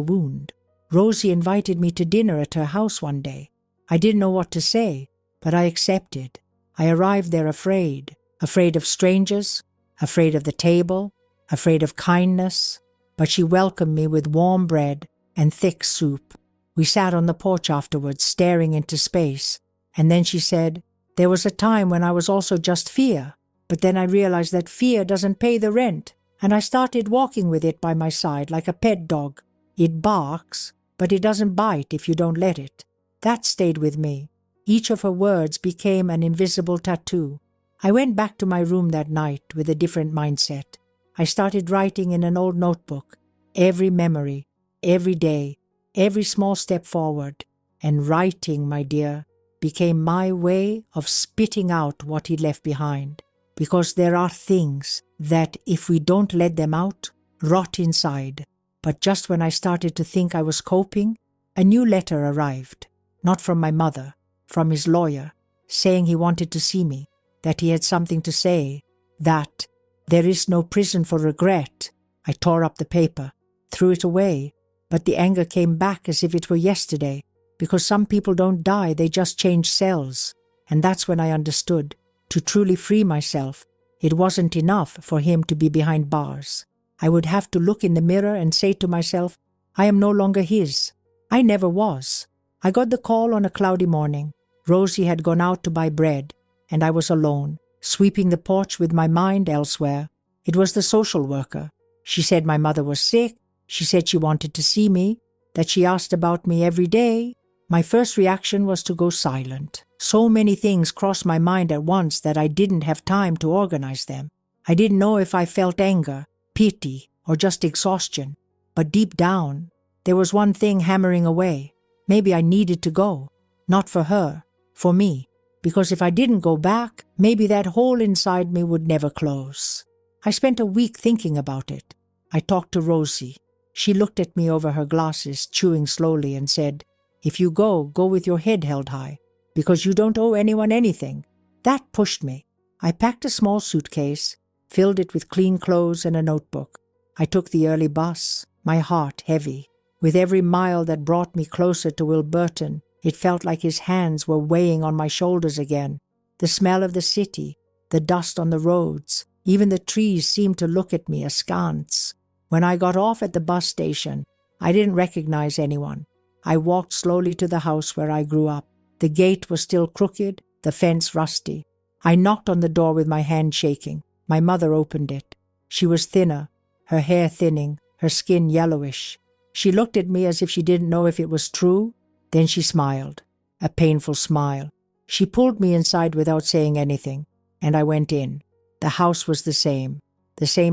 wound. Rosie invited me to dinner at her house one day. I didn't know what to say, but I accepted. I arrived there afraid of strangers, afraid of the table, afraid of kindness, but she welcomed me with warm bread and thick soup. We sat on the porch afterwards, staring into space, and then she said, "There was a time when I was also just fear, but then I realized that fear doesn't pay the rent, and I started walking with it by my side like a pet dog. It barks, but it doesn't bite if you don't let it." That stayed with me. Each of her words became an invisible tattoo. I went back to my room that night with a different mindset. I started writing in an old notebook, every memory, every day, every small step forward. And writing, my dear, became my way of spitting out what he left behind. Because there are things that, if we don't let them out, rot inside. But just when I started to think I was coping, a new letter arrived. Not from my mother, from his lawyer, saying he wanted to see me, that he had something to say, that there is no prison for regret. I tore up the paper, threw it away, but the anger came back as if it were yesterday, because some people don't die, they just change cells. And that's when I understood, to truly free myself, it wasn't enough for him to be behind bars. I would have to look in the mirror and say to myself, I am no longer his. I never was. I got the call on a cloudy morning. Rosie had gone out to buy bread, and I was alone, sweeping the porch with my mind elsewhere. It was the social worker. She said my mother was sick. She said she wanted to see me, that she asked about me every day. My first reaction was to go silent. So many things crossed my mind at once that I didn't have time to organize them. I didn't know if I felt anger, pity, or just exhaustion. But deep down, there was one thing hammering away. Maybe I needed to go. Not for her, for me. Because if I didn't go back, maybe that hole inside me would never close. I spent a week thinking about it. I talked to Rosie. She looked at me over her glasses, chewing slowly, and said, "If you go, go with your head held high, because you don't owe anyone anything." That pushed me. I packed a small suitcase, filled it with clean clothes and a notebook. I took the early bus, my heart heavy. With every mile that brought me closer to Wilburton, it felt like his hands were weighing on my shoulders again. The smell of the city, the dust on the roads, even the trees seemed to look at me askance. When I got off at the bus station, I didn't recognize anyone. I walked slowly to the house where I grew up. The gate was still crooked, the fence rusty. I knocked on the door with my hand shaking. My mother opened it. She was thinner, her hair thinning, her skin yellowish. She looked at me as if she didn't know if it was true. Then she smiled, a painful smile. She pulled me inside without saying anything, and I went in. The house was the same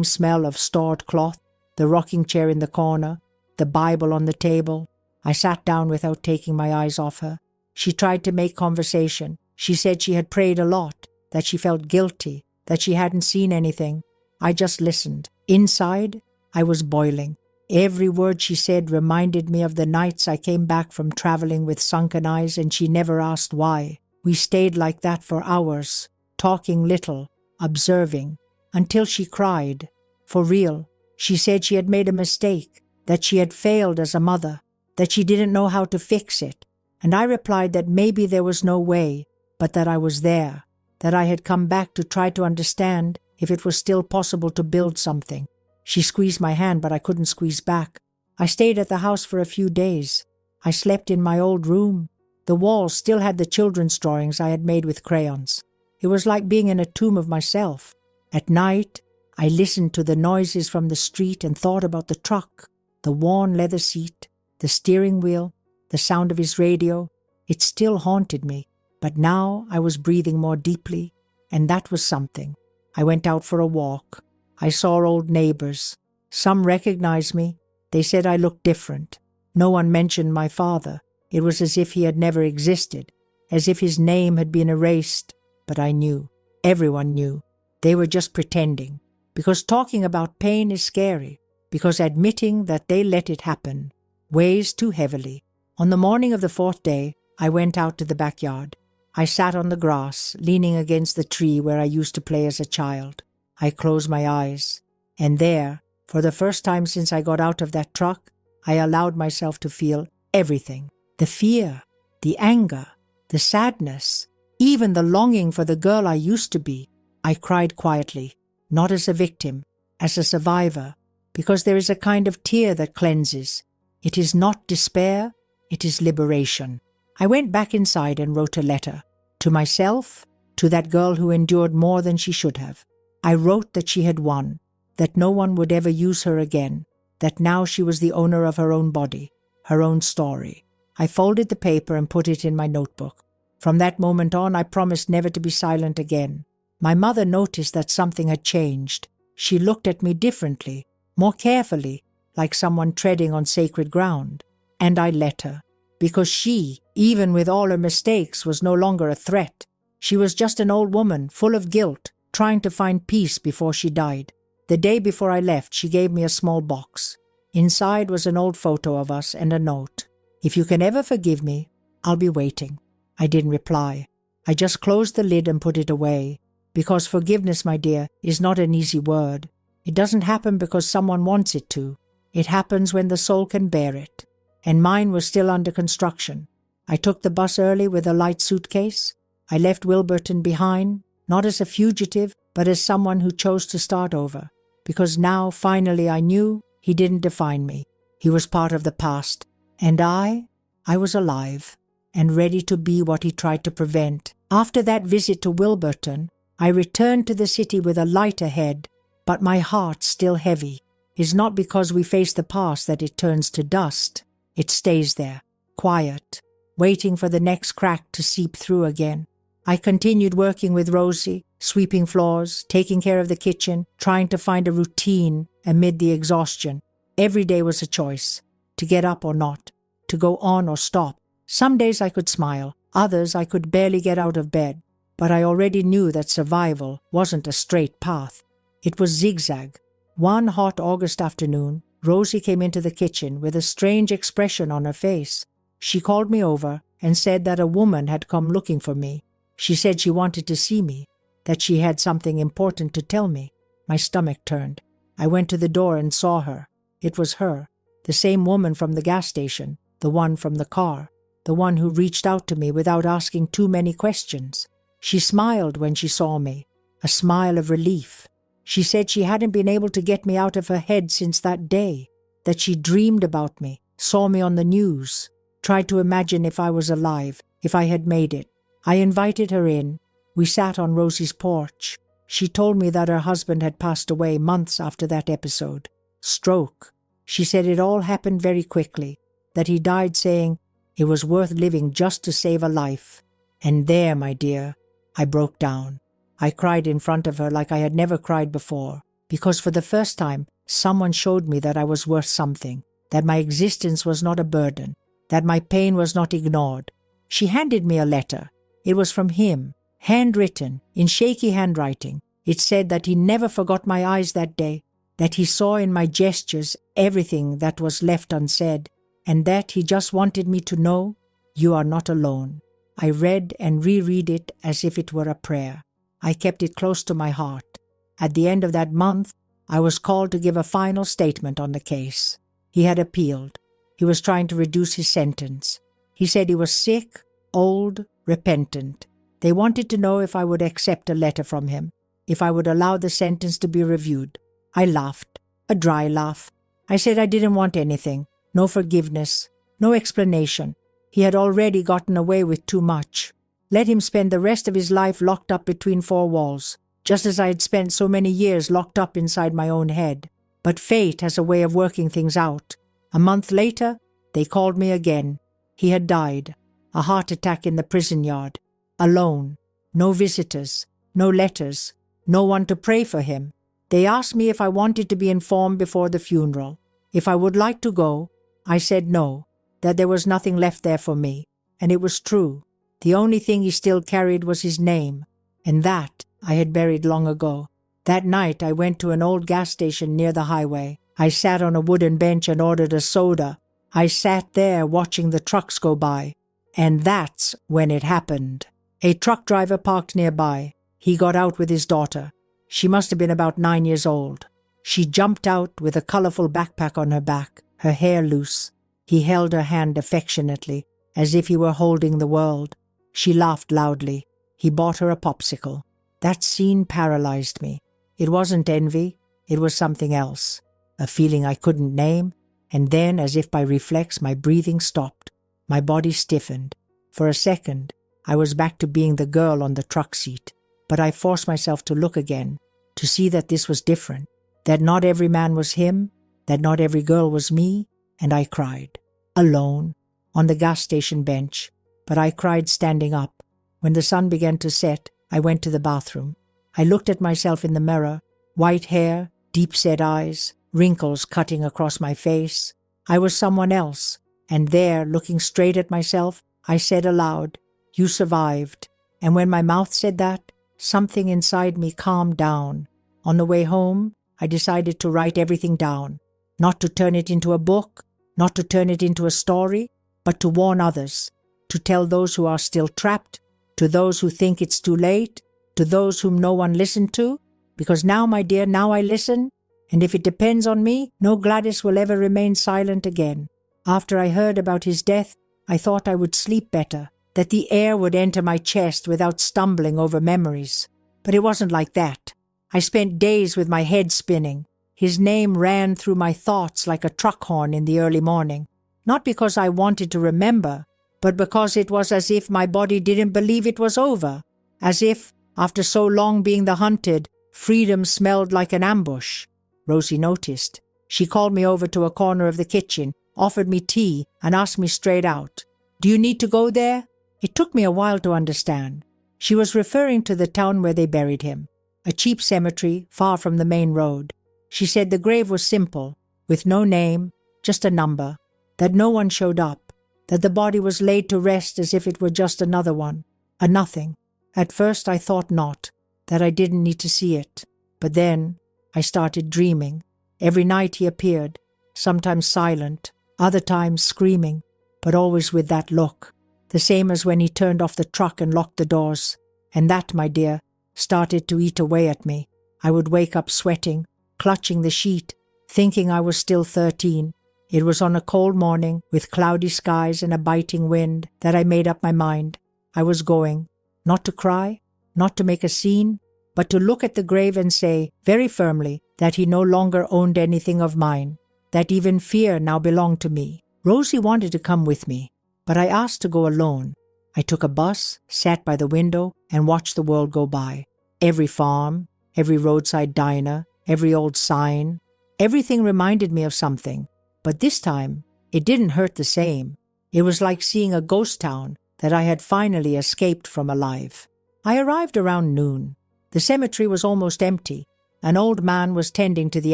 smell of stored cloth, the rocking chair in the corner, the Bible on the table. I sat down without taking my eyes off her. She tried to make conversation. She said she had prayed a lot, that she felt guilty, that she hadn't seen anything. I just listened. Inside, I was boiling. Every word she said reminded me of the nights I came back from traveling with sunken eyes, and she never asked why. We stayed like that for hours, talking little, observing, until she cried. For real. She said she had made a mistake, that she had failed as a mother, that she didn't know how to fix it. And I replied that maybe there was no way, but that I was there, that I had come back to try to understand if it was still possible to build something. She squeezed my hand, but I couldn't squeeze back. I stayed at the house for a few days. I slept in my old room. The walls still had the children's drawings I had made with crayons. It was like being in a tomb of myself. At night, I listened to the noises from the street and thought about the truck, the worn leather seat, the steering wheel, the sound of his radio. It still haunted me, but now I was breathing more deeply, and that was something. I went out for a walk. I saw old neighbors. Some recognized me. They said I looked different. No one mentioned my father. It was as if he had never existed, as if his name had been erased. But I knew. Everyone knew. They were just pretending. Because talking about pain is scary. Because admitting that they let it happen weighs too heavily. On the morning of the fourth day, I went out to the backyard. I sat on the grass, leaning against the tree where I used to play as a child. I closed my eyes, and there, for the first time since I got out of that truck, I allowed myself to feel everything. The fear, the anger, the sadness, even the longing for the girl I used to be. I cried quietly, not as a victim, as a survivor, because there is a kind of tear that cleanses. It is not despair, it is liberation. I went back inside and wrote a letter. To myself, to that girl who endured more than she should have. I wrote that she had won, that no one would ever use her again, that now she was the owner of her own body, her own story. I folded the paper and put it in my notebook. From that moment on, I promised never to be silent again. My mother noticed that something had changed. She looked at me differently, more carefully, like someone treading on sacred ground. And I let her, because she, even with all her mistakes, was no longer a threat. She was just an old woman, full of guilt, trying to find peace before she died. The day before I left, she gave me a small box. Inside was an old photo of us and a note. If you can ever forgive me, I'll be waiting. I didn't reply. I just closed the lid and put it away. Because forgiveness, my dear, is not an easy word. It doesn't happen because someone wants it to. It happens when the soul can bear it. And mine was still under construction. I took the bus early with a light suitcase. I left Wilburton behind, not as a fugitive, but as someone who chose to start over. Because now, finally, I knew he didn't define me. He was part of the past. And I was alive, and ready to be what he tried to prevent. After that visit to Wilburton, I returned to the city with a lighter head, but my heart still heavy. It's not because we face the past that it turns to dust. It stays there, quiet, waiting for the next crack to seep through again. I continued working with Rosie, sweeping floors, taking care of the kitchen, trying to find a routine amid the exhaustion. Every day was a choice, to get up or not, to go on or stop. Some days I could smile, others I could barely get out of bed, but I already knew that survival wasn't a straight path. It was zigzag. One hot August afternoon, Rosie came into the kitchen with a strange expression on her face. She called me over and said that a woman had come looking for me. She said she wanted to see me, that she had something important to tell me. My stomach turned. I went to the door and saw her. It was her, the same woman from the gas station, the one from the car, the one who reached out to me without asking too many questions. She smiled when she saw me, a smile of relief. She said she hadn't been able to get me out of her head since that day, that she dreamed about me, saw me on the news, tried to imagine if I was alive, if I had made it. I invited her in. We sat on Rosie's porch. She told me that her husband had passed away months after that episode. Stroke. She said it all happened very quickly, that he died saying it was worth living just to save a life. And there, my dear, I broke down. I cried in front of her like I had never cried before, because for the first time someone showed me that I was worth something, that my existence was not a burden, that my pain was not ignored. She handed me a letter. It was from him, handwritten, in shaky handwriting. It said that he never forgot my eyes that day, that he saw in my gestures everything that was left unsaid, and that he just wanted me to know, you are not alone. I read and reread it as if it were a prayer. I kept it close to my heart. At the end of that month, I was called to give a final statement on the case. He had appealed. He was trying to reduce his sentence. He said he was sick, old, repentant. They wanted to know if I would accept a letter from him, if I would allow the sentence to be reviewed. I laughed, a dry laugh. I said I didn't want anything, no forgiveness, no explanation. He had already gotten away with too much. Let him spend the rest of his life locked up between four walls, just as I had spent so many years locked up inside my own head. But fate has a way of working things out. A month later, they called me again. He had died, a heart attack in the prison yard, alone, no visitors, no letters, no one to pray for him. They asked me if I wanted to be informed before the funeral. If I would like to go, I said no, that there was nothing left there for me, and it was true. The only thing he still carried was his name, and that I had buried long ago. That night I went to an old gas station near the highway. I sat on a wooden bench and ordered a soda. I sat there watching the trucks go by. And that's when it happened. A truck driver parked nearby. He got out with his daughter. She must have been about 9 years old. She jumped out with a colorful backpack on her back, her hair loose. He held her hand affectionately, as if he were holding the world. She laughed loudly. He bought her a popsicle. That scene paralyzed me. It wasn't envy. It was something else. A feeling I couldn't name. And then, as if by reflex, my breathing stopped. My body stiffened. For a second, I was back to being the girl on the truck seat. But I forced myself to look again, to see that this was different, that not every man was him, that not every girl was me, and I cried. Alone, on the gas station bench. But I cried standing up. When the sun began to set, I went to the bathroom. I looked at myself in the mirror, white hair, deep-set eyes, wrinkles cutting across my face. I was someone else, and there, looking straight at myself, I said aloud, "You survived." And when my mouth said that, something inside me calmed down. On the way home, I decided to write everything down, not to turn it into a book, not to turn it into a story, but to warn others, to tell those who are still trapped, to those who think it's too late, to those whom no one listened to, because now, my dear, now I listen, and if it depends on me, no Gladys will ever remain silent again. After I heard about his death, I thought I would sleep better, that the air would enter my chest without stumbling over memories. But it wasn't like that. I spent days with my head spinning. His name ran through my thoughts like a truck horn in the early morning, not because I wanted to remember, but because it was as if my body didn't believe it was over, as if, after so long being the hunted, freedom smelled like an ambush. Rosie noticed. She called me over to a corner of the kitchen, offered me tea, and asked me straight out, "Do you need to go there?" It took me a while to understand. She was referring to the town where they buried him, a cheap cemetery far from the main road. She said the grave was simple, with no name, just a number, that no one showed up, that the body was laid to rest as if it were just another one, a nothing. At first I thought not, that I didn't need to see it. But then I started dreaming. Every night he appeared, sometimes silent, other times screaming, but always with that look, the same as when he turned off the truck and locked the doors. And that, my dear, started to eat away at me. I would wake up sweating, clutching the sheet, thinking I was still 13. It was on a cold morning with cloudy skies and a biting wind that I made up my mind. I was going, not to cry, not to make a scene, but to look at the grave and say, very firmly, that he no longer owned anything of mine, that even fear now belonged to me. Rosie wanted to come with me, but I asked to go alone. I took a bus, sat by the window, and watched the world go by. Every farm, every roadside diner, every old sign, everything reminded me of something. But this time, it didn't hurt the same. It was like seeing a ghost town that I had finally escaped from alive. I arrived around noon. The cemetery was almost empty. An old man was tending to the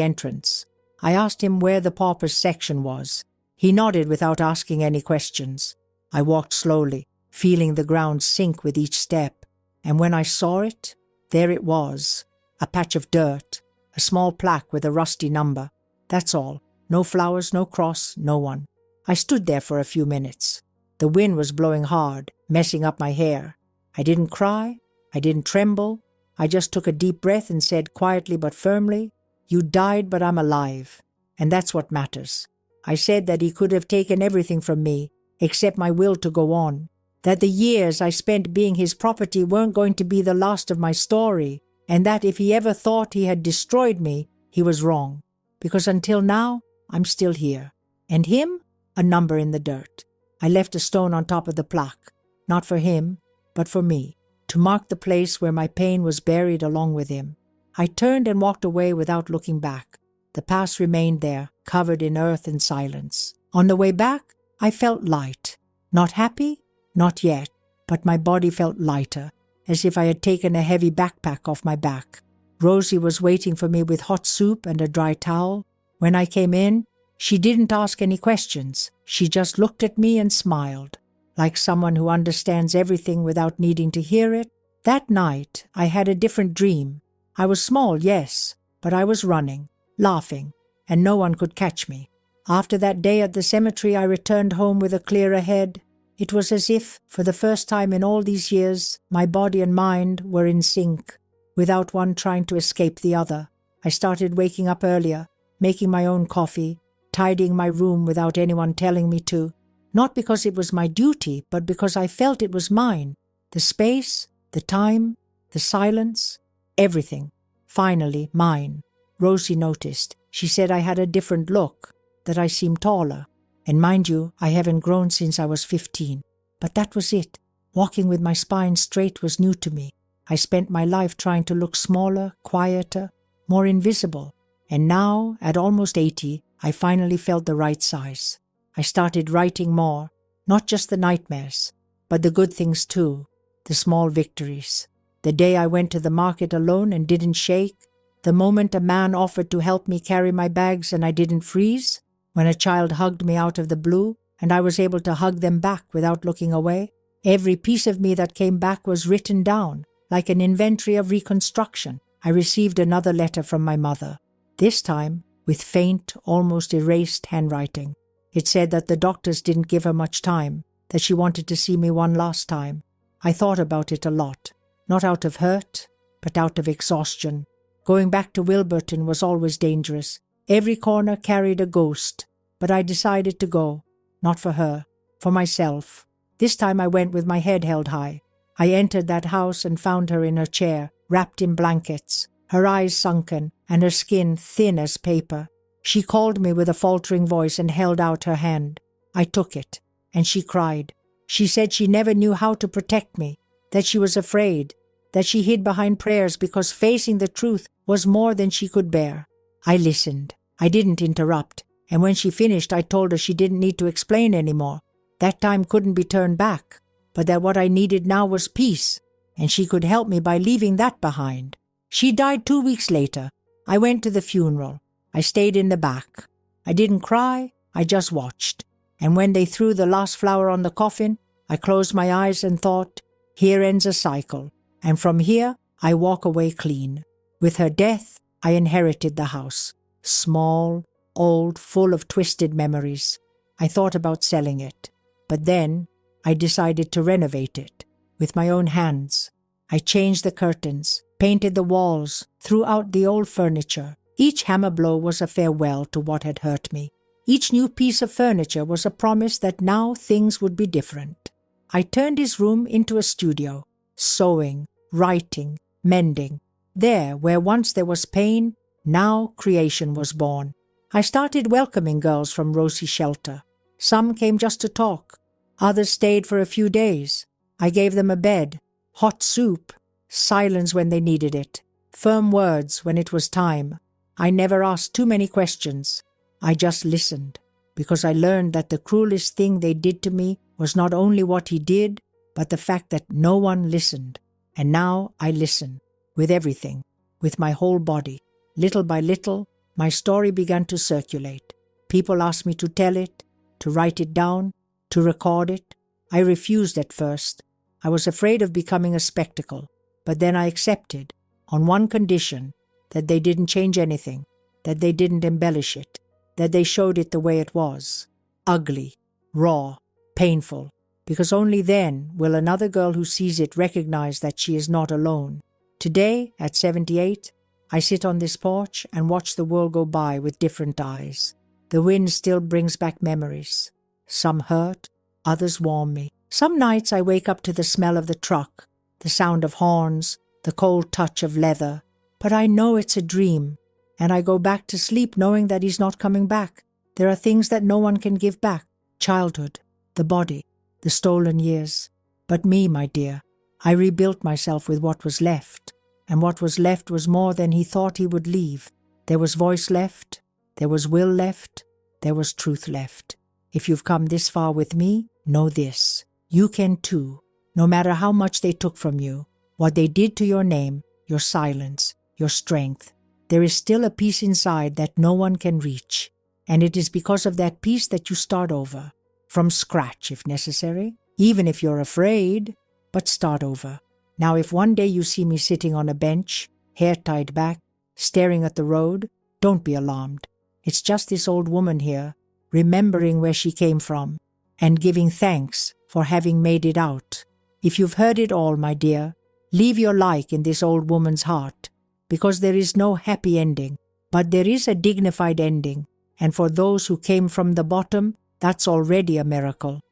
entrance. I asked him where the paupers section was. He nodded without asking any questions. I walked slowly, feeling the ground sink with each step, and when I saw it, there it was, a patch of dirt, a small plaque with a rusty number. That's all. No flowers, no cross, no one. I stood there for a few minutes. The wind was blowing hard, messing up my hair. I didn't cry. I didn't tremble. I just took a deep breath and said quietly but firmly, "You died, but I'm alive, and that's what matters." I said that he could have taken everything from me, except my will to go on, that the years I spent being his property weren't going to be the last of my story, and that if he ever thought he had destroyed me, he was wrong, because until now, I'm still here, and him, a number in the dirt. I left a stone on top of the plaque, not for him, but for me, to mark the place where my pain was buried along with him. I turned and walked away without looking back. The past remained there, covered in earth and silence. On the way back, I felt light. Not happy? Not yet, but my body felt lighter, as if I had taken a heavy backpack off my back. Rosie was waiting for me with hot soup and a dry towel. When I came in, she didn't ask any questions. She just looked at me and smiled, like someone who understands everything without needing to hear it. That night, I had a different dream. I was small, yes, but I was running, laughing, and no one could catch me. After that day at the cemetery, I returned home with a clearer head. It was as if, for the first time in all these years, my body and mind were in sync, without one trying to escape the other. I started waking up earlier, making my own coffee, tidying my room without anyone telling me to, not because it was my duty, but because I felt it was mine. The space, the time, the silence, everything. Finally, mine. Rosie noticed. She said I had a different look, that I seemed taller. And mind you, I haven't grown since I was 15. But that was it. Walking with my spine straight was new to me. I spent my life trying to look smaller, quieter, more invisible. And now, at almost 80, I finally felt the right size. I started writing more, not just the nightmares, but the good things too, the small victories. The day I went to the market alone and didn't shake, the moment a man offered to help me carry my bags and I didn't freeze, when a child hugged me out of the blue and I was able to hug them back without looking away. Every piece of me that came back was written down, like an inventory of reconstruction. I received another letter from my mother, this time with faint, almost erased handwriting. It said that the doctors didn't give her much time, that she wanted to see me one last time. I thought about it a lot, not out of hurt, but out of exhaustion. Going back to Wilburton was always dangerous. Every corner carried a ghost, but I decided to go, not for her, for myself. This time I went with my head held high. I entered that house and found her in her chair, wrapped in blankets, her eyes sunken and her skin thin as paper. She called me with a faltering voice and held out her hand. I took it, and she cried. She said she never knew how to protect me, that she was afraid, that she hid behind prayers because facing the truth was more than she could bear. I listened. I didn't interrupt, and when she finished I told her she didn't need to explain anymore. That time couldn't be turned back, but that what I needed now was peace, and she could help me by leaving that behind. She died 2 weeks later. I went to the funeral. I stayed in the back. I didn't cry, I just watched. And when they threw the last flower on the coffin, I closed my eyes and thought, here ends a cycle, and from here I walk away clean. With her death, I inherited the house. Small, old, full of twisted memories. I thought about selling it, but then I decided to renovate it with my own hands. I changed the curtains, painted the walls, threw out the old furniture. Each hammer blow was a farewell to what had hurt me. Each new piece of furniture was a promise that now things would be different. I turned his room into a studio, sewing, writing, mending. There, where once there was pain, now creation was born. I started welcoming girls from Rosie's shelter. Some came just to talk. Others stayed for a few days. I gave them a bed, hot soup, silence when they needed it, firm words when it was time. I never asked too many questions. I just listened, because I learned that the cruelest thing they did to me was not only what he did, but the fact that no one listened. And now I listen, with everything, with my whole body. Little by little, my story began to circulate. People asked me to tell it, to write it down, to record it. I refused at first. I was afraid of becoming a spectacle, but then I accepted, on one condition, that they didn't change anything, that they didn't embellish it, that they showed it the way it was, ugly, raw, painful, because only then will another girl who sees it recognize that she is not alone. Today, at 78, I sit on this porch and watch the world go by with different eyes. The wind still brings back memories. Some hurt, others warm me. Some nights I wake up to the smell of the truck, the sound of horns, the cold touch of leather. But I know it's a dream, and I go back to sleep knowing that he's not coming back. There are things that no one can give back. Childhood, the body, the stolen years. But me, my dear, I rebuilt myself with what was left. And what was left was more than he thought he would leave. There was voice left, there was will left, there was truth left. If you've come this far with me, know this. You can too, no matter how much they took from you, what they did to your name, your silence, your strength. There is still a peace inside that no one can reach. And it is because of that peace that you start over. From scratch if necessary, even if you're afraid, but start over. Now if one day you see me sitting on a bench, hair tied back, staring at the road, don't be alarmed. It's just this old woman here, remembering where she came from, and giving thanks for having made it out. If you've heard it all, my dear, leave your like in this old woman's heart, because there is no happy ending, but there is a dignified ending, and for those who came from the bottom, that's already a miracle.